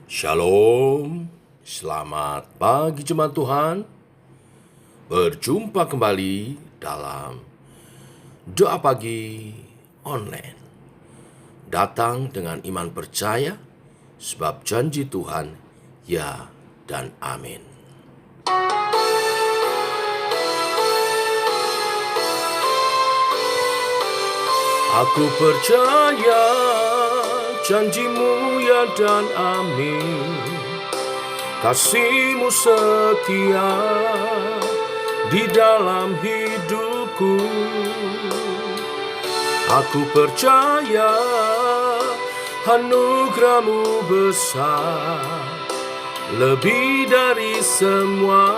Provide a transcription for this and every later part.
Shalom, selamat pagi jemaat Tuhan. Berjumpa kembali dalam doa pagi online. Datang dengan iman percaya, sebab janji Tuhan ya dan amin. Aku percaya janjimu ya dan amin. Kasih-Mu setia di dalam hidupku. Aku percaya anugerah-Mu besar, lebih dari semua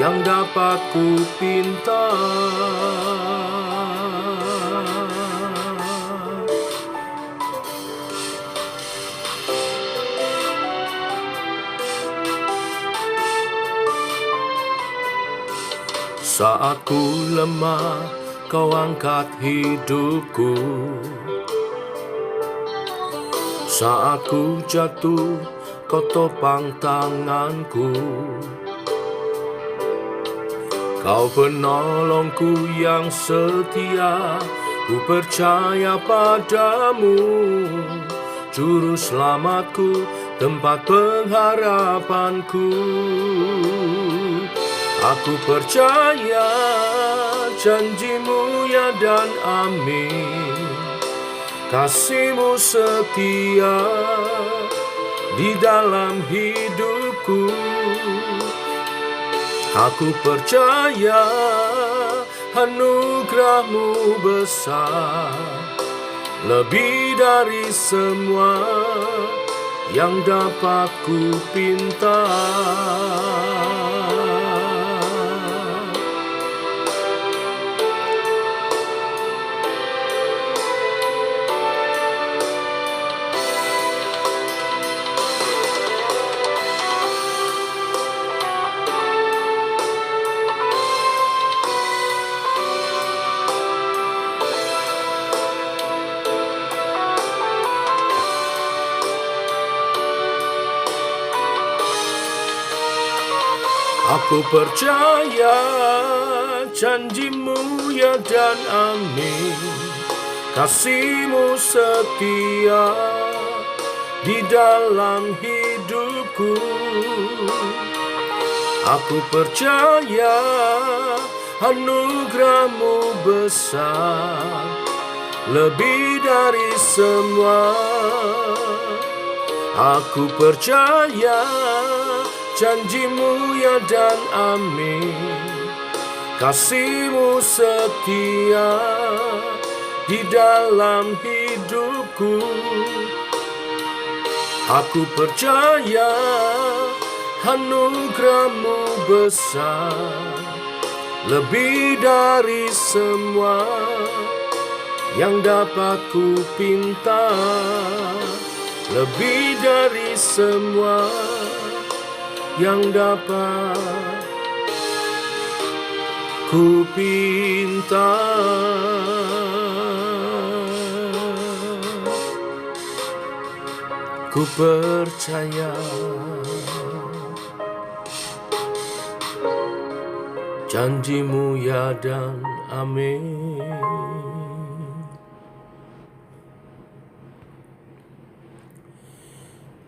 yang dapat ku pinta. Saat ku lemah, Kau angkat hidupku. Saat ku jatuh, Kau topang tanganku. Kau penolongku yang setia, ku percaya padamu. Juru selamatku, tempat pengharapanku. Aku percaya janji-Mu ya dan amin. Kasih-Mu setia di dalam hidupku. Aku percaya anugerah-Mu besar, lebih dari semua yang dapat ku pinta. Aku percaya janji-Mu ya dan amin. Kasih-Mu setia di dalam hidupku. Aku percaya anugerah-Mu besar, lebih dari semua. Aku percaya janji-Mu ya dan amin. Kasih-Mu setia di dalam hidupku. Aku percaya anugerah-Mu besar, lebih dari semua yang dapat ku pinta. Lebih dari semua yang dapat ku pinta. Ku percaya janji-Mu ya dan amin.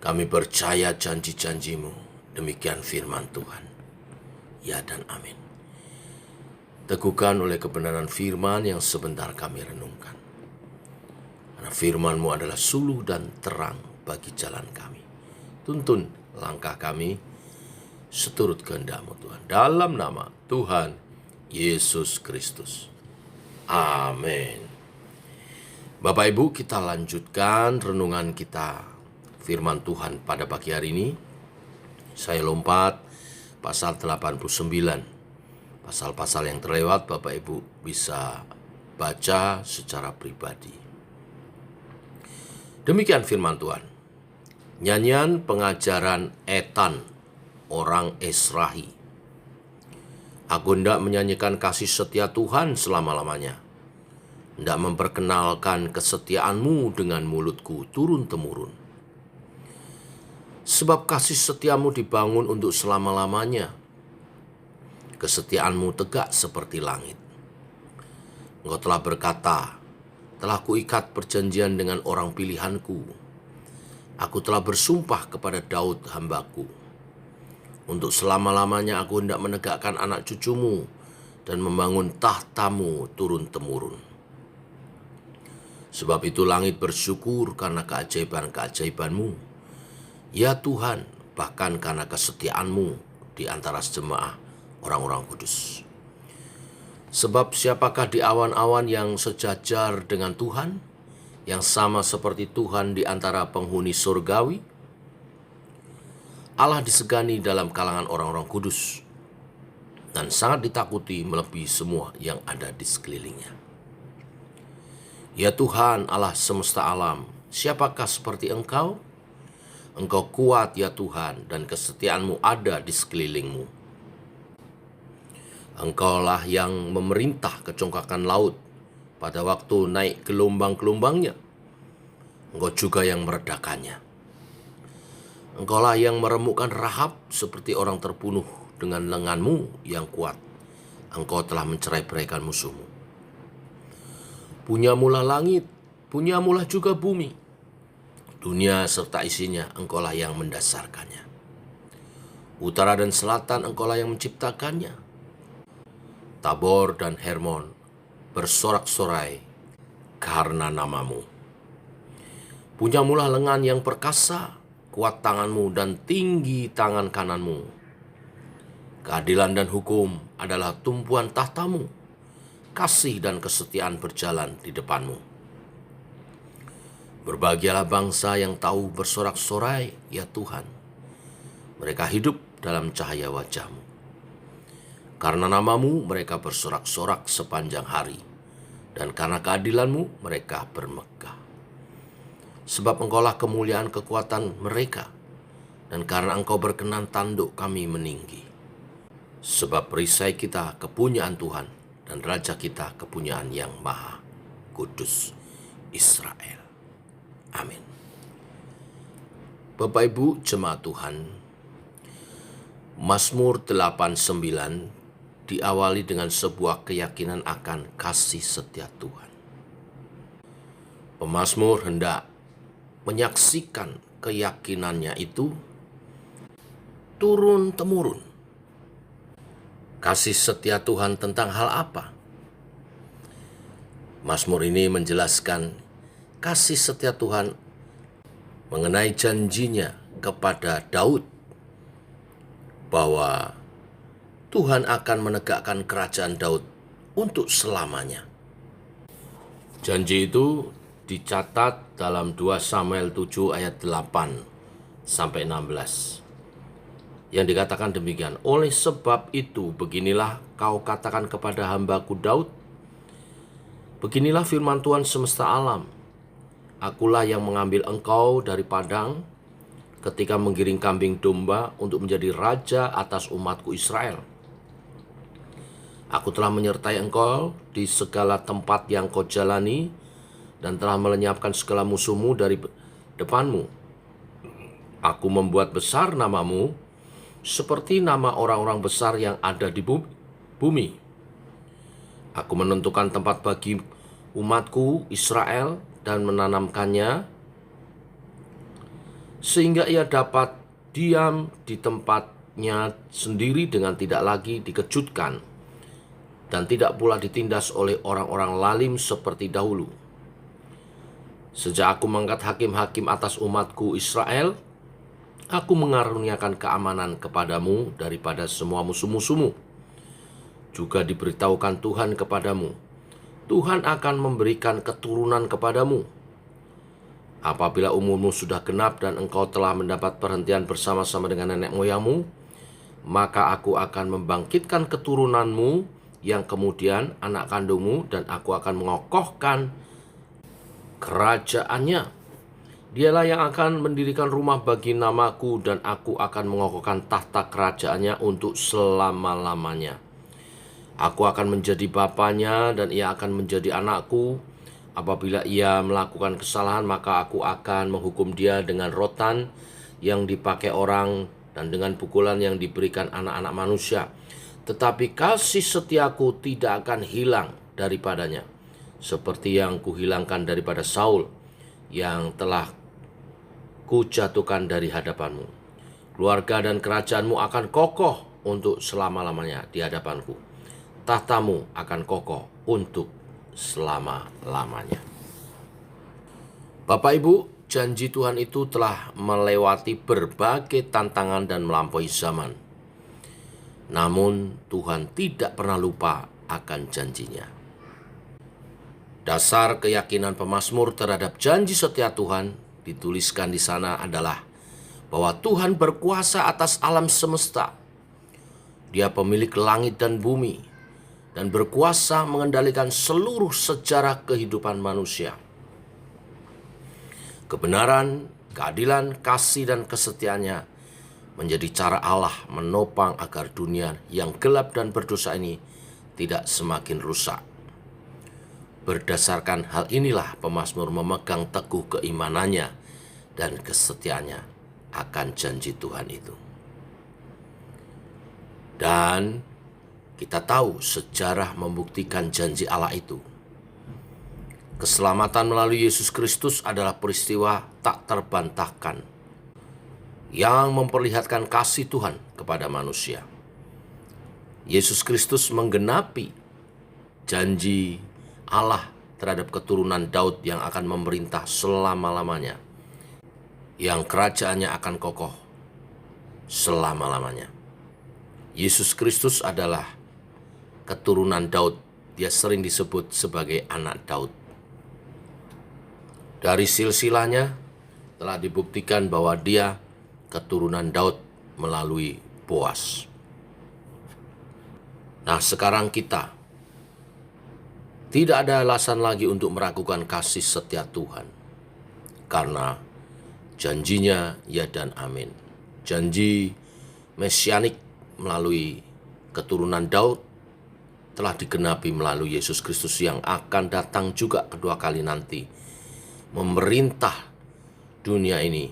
Kami percaya janji-janji-Mu. Demikian firman Tuhan. Ya dan amin. Teguhkan oleh kebenaran firman yang sebentar kami renungkan. Karena firman-Mu adalah suluh dan terang bagi jalan kami. Tuntun langkah kami seturut kehendak-Mu Tuhan. Dalam nama Tuhan Yesus Kristus. Amin. Bapak Ibu, kita lanjutkan renungan kita firman Tuhan pada pagi hari ini. Saya lompat pasal 89. Pasal-pasal yang terlewat Bapak Ibu bisa baca secara pribadi. Demikian firman Tuhan. Nyanyian pengajaran Etan, orang Esrahi. Aku hendak menyanyikan kasih setia Tuhan selama-lamanya. Hendak memperkenalkan kesetiaan-Mu dengan mulutku turun-temurun. Sebab kasih setiamu dibangun untuk selama-lamanya. Kesetiaanmu tegak seperti langit. Engkau telah berkata, telah kuikat perjanjian dengan orang pilihanku. Aku telah bersumpah kepada Daud hambaku. Untuk selama-lamanya aku hendak menegakkan anak cucumu dan membangun tahtamu turun-temurun. Sebab itu langit bersyukur karena keajaiban-keajaibanmu. Ya Tuhan, bahkan karena kesetiaanmu di antara jemaah orang-orang kudus. Sebab siapakah di awan-awan yang sejajar dengan Tuhan, yang sama seperti Tuhan di antara penghuni surgawi? Allah disegani dalam kalangan orang-orang kudus, dan sangat ditakuti melebihi semua yang ada di sekelilingnya. Ya Tuhan, Allah semesta alam, siapakah seperti Engkau? Engkau kuat ya Tuhan, dan kesetiaanmu ada di sekelilingmu. Engkaulah yang memerintah kecongkakan laut pada waktu naik gelombang-gelombangnya. Engkau juga yang meredakannya. Engkaulah yang meremukkan Rahab seperti orang terbunuh dengan lenganmu yang kuat. Engkau telah mencerai-beraikan musuhmu. Punyamulah langit, punyamulah juga bumi. Dunia serta isinya, engkaulah yang mendasarkannya. Utara dan selatan, engkaulah yang menciptakannya. Tabor dan Hermon bersorak-sorai karena namamu. Punyamulah lengan yang perkasa, kuat tanganmu dan tinggi tangan kananmu. Keadilan dan hukum adalah tumpuan tahtamu. Kasih dan kesetiaan berjalan di depanmu. Berbahagialah bangsa yang tahu bersorak-sorai, ya Tuhan. Mereka hidup dalam cahaya wajah-Mu. Karena namamu mereka bersorak-sorak sepanjang hari, dan karena keadilan-Mu mereka bermegah. Sebab Engkaulah kemuliaan kekuatan mereka, dan karena Engkau berkenan tanduk kami meninggi. Sebab perisai kita kepunyaan Tuhan, dan Raja kita kepunyaan yang Maha Kudus Israel. Amin. Bapak Ibu jemaat Tuhan, Mazmur 89 diawali dengan sebuah keyakinan akan kasih setia Tuhan. Pemazmur hendak menyaksikan keyakinannya itu turun-temurun. Kasih setia Tuhan tentang hal apa? Mazmur ini menjelaskan kasih setia Tuhan mengenai janjinya kepada Daud bahwa Tuhan akan menegakkan kerajaan Daud untuk selamanya. Janji itu dicatat dalam 2 Samuel 7 ayat 8 sampai 16. Yang dikatakan demikian, oleh sebab itu beginilah kau katakan kepada hambaku Daud, beginilah firman Tuhan semesta alam, akulah yang mengambil engkau dari padang ketika menggiring kambing domba untuk menjadi raja atas umatku Israel. Aku telah menyertai engkau di segala tempat yang kau jalani dan telah melenyapkan segala musuhmu dari depanmu. Aku membuat besar namamu seperti nama orang-orang besar yang ada di bumi. Aku menentukan tempat bagi umatku Israel dan menanamkannya sehingga ia dapat diam di tempatnya sendiri dengan tidak lagi dikejutkan dan tidak pula ditindas oleh orang-orang lalim seperti dahulu. Sejak aku mengangkat hakim-hakim atas umatku Israel, aku mengaruniakan keamanan kepadamu daripada semua musuh-musuhmu. Juga diberitahukan Tuhan kepadamu, Tuhan akan memberikan keturunan kepadamu. Apabila umurmu sudah genap dan engkau telah mendapat perhentian bersama-sama dengan nenek moyangmu, maka aku akan membangkitkan keturunanmu yang kemudian anak kandungmu, dan aku akan mengokohkan kerajaannya. Dialah yang akan mendirikan rumah bagi namaku, dan aku akan mengokohkan tahta kerajaannya untuk selama-lamanya. Aku akan menjadi bapanya dan ia akan menjadi anakku. Apabila ia melakukan kesalahan, maka aku akan menghukum dia dengan rotan yang dipakai orang dan dengan pukulan yang diberikan anak-anak manusia. Tetapi kasih setiaku tidak akan hilang daripadanya, seperti yang kuhilangkan daripada Saul, yang telah kujatuhkan dari hadapanmu. Keluarga dan kerajaanmu akan kokoh untuk selama-lamanya di hadapanku. Tahtamu akan kokoh untuk selama-lamanya. Bapak Ibu, janji Tuhan itu telah melewati berbagai tantangan dan melampaui zaman. Namun Tuhan tidak pernah lupa akan janjinya. Dasar keyakinan pemazmur terhadap janji setia Tuhan dituliskan di sana adalah bahwa Tuhan berkuasa atas alam semesta. Dia pemilik langit dan bumi dan berkuasa mengendalikan seluruh sejarah kehidupan manusia. Kebenaran, keadilan, kasih, dan kesetiaannya menjadi cara Allah menopang agar dunia yang gelap dan berdosa ini tidak semakin rusak. Berdasarkan hal inilah pemazmur memegang teguh keimanannya dan kesetiaannya akan janji Tuhan itu. Dan kita tahu sejarah membuktikan janji Allah itu. Keselamatan melalui Yesus Kristus adalah peristiwa tak terbantahkan yang memperlihatkan kasih Tuhan kepada manusia. Yesus Kristus menggenapi janji Allah terhadap keturunan Daud yang akan memerintah selama-lamanya, yang kerajaannya akan kokoh selama-lamanya. Yesus Kristus adalah keturunan Daud. Dia sering disebut sebagai anak Daud. Dari silsilahnya telah dibuktikan bahwa dia keturunan Daud melalui Boas. Nah, sekarang kita tidak ada alasan lagi untuk meragukan kasih setia Tuhan, karena janjinya ya dan amin. Janji mesianik melalui keturunan Daud telah digenapi melalui Yesus Kristus yang akan datang juga kedua kali nanti, memerintah dunia ini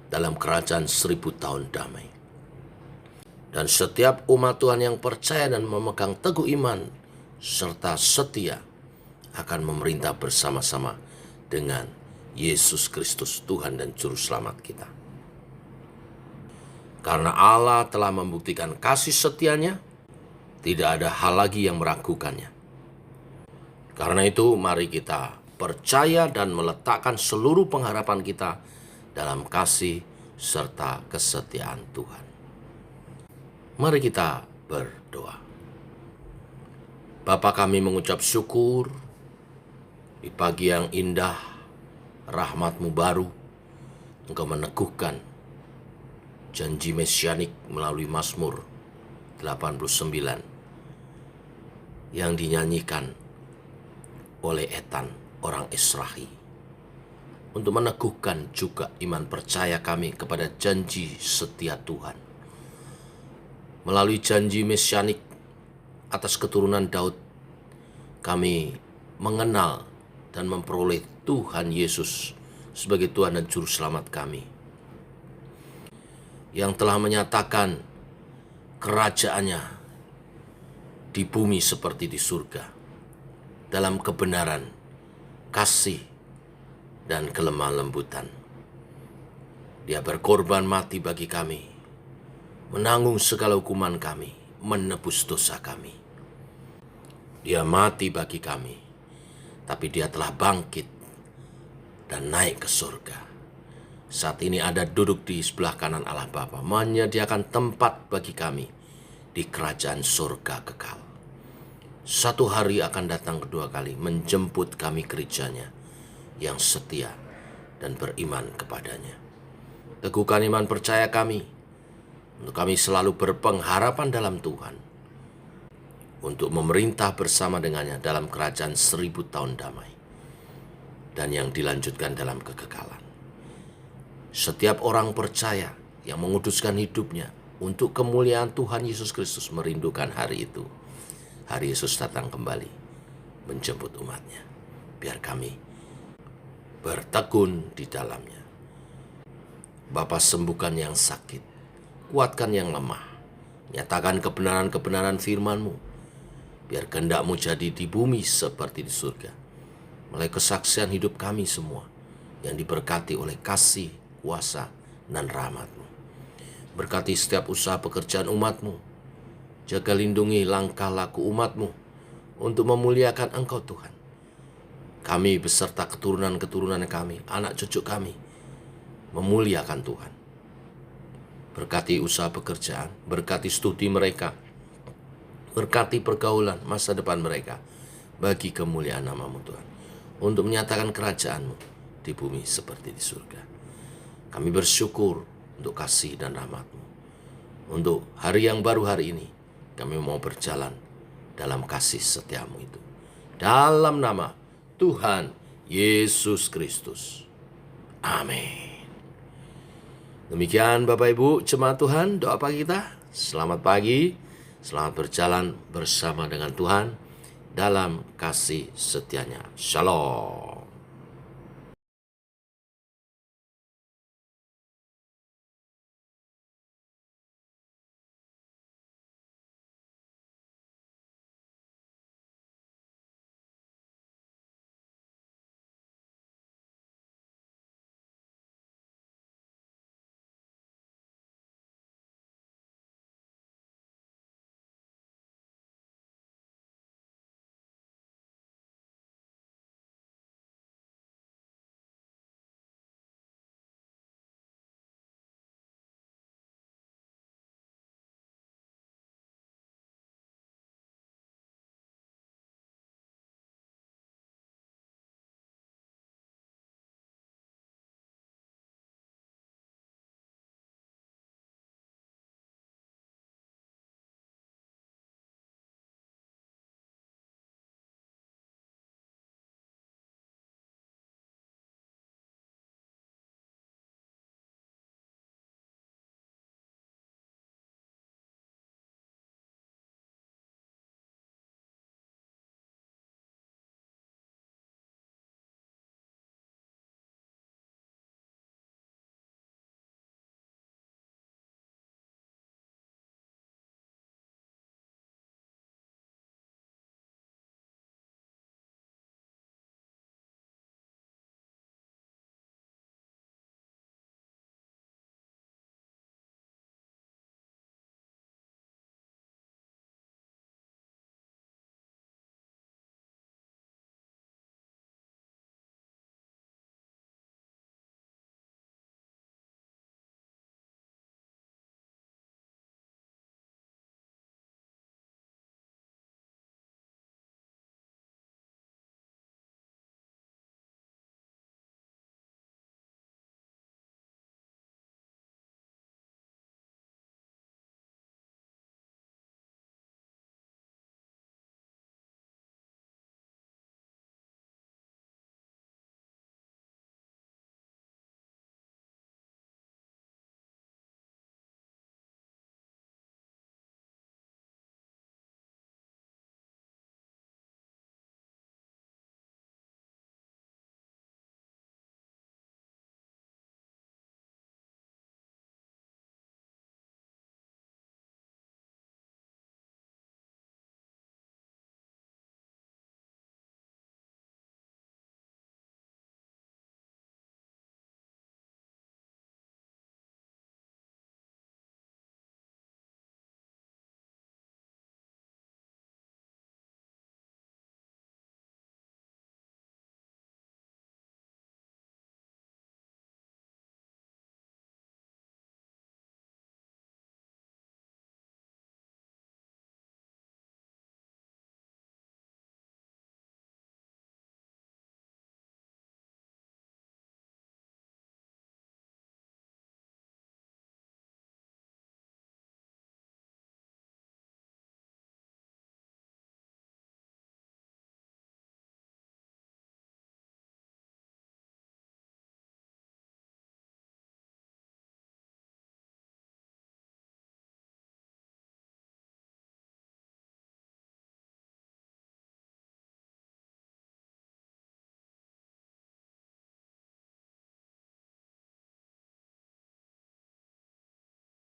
dalam kerajaan 1000 tahun damai. Dan setiap umat Tuhan yang percaya dan memegang teguh iman serta setia akan memerintah bersama-sama dengan Yesus Kristus, Tuhan dan Juru Selamat kita. Karena Allah telah membuktikan kasih setianya, tidak ada hal lagi yang meragukannya. Karena itu mari kita percaya dan meletakkan seluruh pengharapan kita dalam kasih serta kesetiaan Tuhan. Mari kita berdoa. Bapa, kami mengucap syukur di pagi yang indah, rahmat-Mu baru, Engkau meneguhkan janji mesianik melalui Mazmur 89 yang dinyanyikan oleh Ethan, orang Israhi, untuk meneguhkan juga iman percaya kami kepada janji setia Tuhan. Melalui janji mesianik atas keturunan Daud, kami mengenal dan memperoleh Tuhan Yesus sebagai Tuhan dan Juru Selamat kami, yang telah menyatakan kerajaannya di bumi seperti di surga, dalam kebenaran, kasih, dan kelemah lembutan. Dia berkorban mati bagi kami, menanggung segala hukuman kami, menebus dosa kami. Dia mati bagi kami, tapi dia telah bangkit dan naik ke surga. Saat ini ada duduk di sebelah kanan Allah Bapa, menyediakan tempat bagi kami di kerajaan surga kekal. Satu hari akan datang kedua kali menjemput kami gerejanya yang setia dan beriman kepadanya. Teguhkan iman percaya kami, untuk kami selalu berpengharapan dalam Tuhan, untuk memerintah bersama dengannya dalam kerajaan 1000 tahun damai, dan yang dilanjutkan dalam kekekalan. Setiap orang percaya yang menguduskan hidupnya untuk kemuliaan Tuhan Yesus Kristus merindukan hari itu. Hari Yesus datang kembali menjemput umatnya. Biar kami bertekun di dalamnya. Bapa, sembuhkan yang sakit, kuatkan yang lemah, nyatakan kebenaran-kebenaran firman-Mu, biar kehendak-Mu jadi di bumi seperti di surga. Melalui kesaksian hidup kami semua, yang diberkati oleh kasih, kuasa, dan rahmat-Mu. Berkati setiap usaha pekerjaan umat-Mu, jaga lindungi langkah laku umat-Mu, untuk memuliakan Engkau Tuhan. Kami beserta keturunan-keturunan kami, anak cucu kami, memuliakan Tuhan. Berkati usaha pekerjaan, berkati studi mereka, berkati pergaulan masa depan mereka, bagi kemuliaan nama-Mu Tuhan, untuk menyatakan kerajaan-Mu di bumi seperti di surga. Kami bersyukur untuk kasih dan rahmat-Mu. Untuk hari yang baru hari ini, kami mau berjalan dalam kasih setia-Mu itu. Dalam nama Tuhan Yesus Kristus. Amin. Demikian Bapak Ibu jemaat Tuhan, doa pagi kita. Selamat pagi, selamat berjalan bersama dengan Tuhan dalam kasih setianya. Shalom.